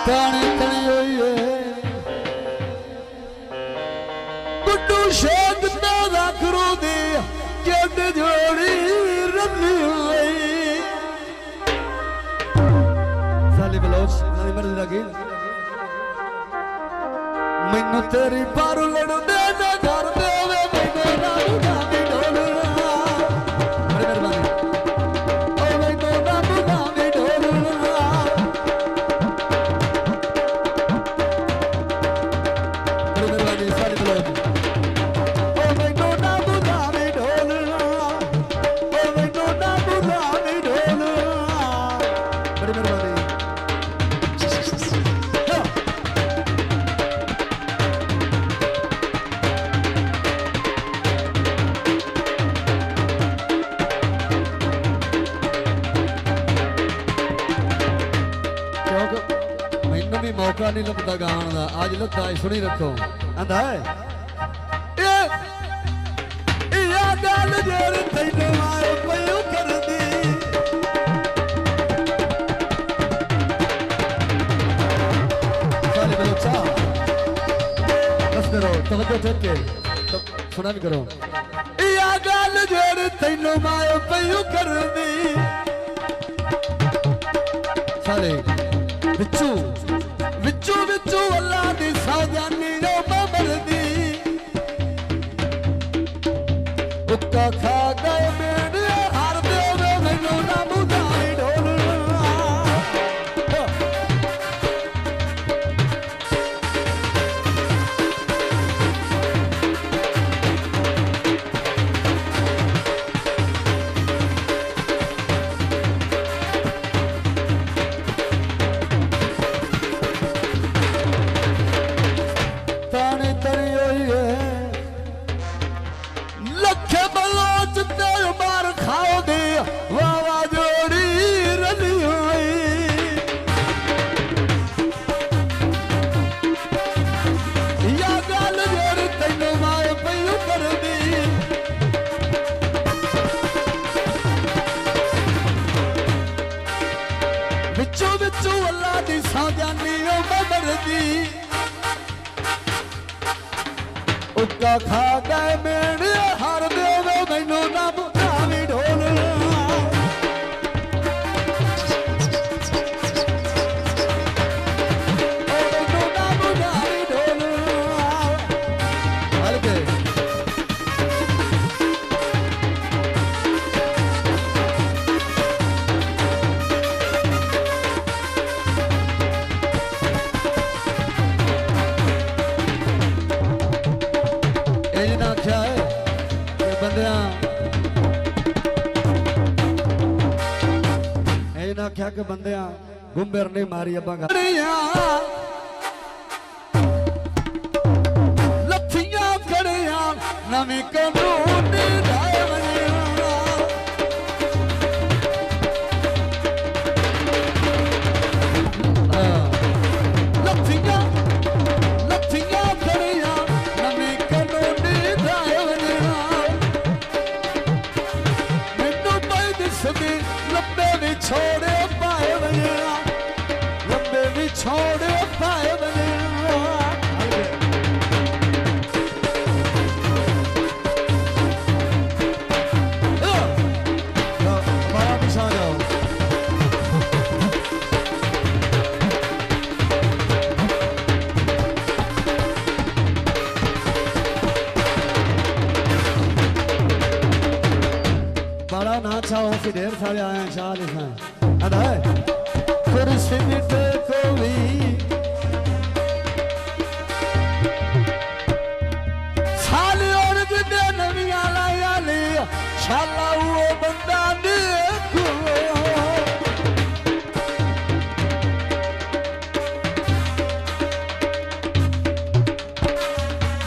ताने तने होइए गुड्डू शेख दादा करो दे जद जोड़ी रली हुई साली बलोच नाली मर्द लगी मैनू तेरी पारू लड़ू दे ना घर दे वे मैनू ना बुझा भी ढोलना बड़ी मेहरबानी ओ मैनू ना बुझा भी ढोलना बड़ी मेहरबानी साली बलोच ओ मैनू ना बुझा भी ढोलना ओ मैनू ना बुझा भी ढोलना बड़ी मेहरबानी मौका नहीं लगता गान का आज लगता है सुनी रखो आंदा है या गल जेर तैनू आए पयू कर दी साले बच्चा बस करो तवज्जो ठेक के सुना भी करो या गल जेर तैनू आए पयू कर दी साले बिच्छू विचू विचू अल्लाह दी सावधानी नो ममर दी उक्का खा गए मेरे हार दे वे मैनू ना बुझाई ढोलना विचू विचू अल्लाह दी सावधानी ओ मगर दी उक्का खा गए मेरे हार दे वे मैनू ना बुझावी ढोलना ओ मैनू ना बुझावी ढोलना हल्के क्या है बंदियां ना क्या के बंदियां गुंबर ने मारी अब्बा लथियां खड़ियां नवी कानून छोड़े पाए बनेरा लंबे भी छोड़े पाए बनेरा हमारा भी सो जाओ बड़ा ना चाहो कि ढेर सारे आए हैं चाल इसमें अदा है कुर्सी मिटे को भी साले और जिदे नविया लाया ले शाला वो बंदा देखो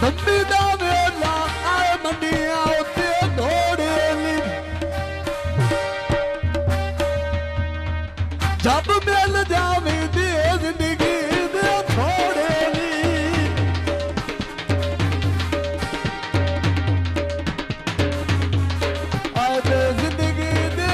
बंदी दा वेला आए मंडिया उते घोड़े जब मिल जावे दे जिंदगी दे थोड़े आए दे जिंदगी दे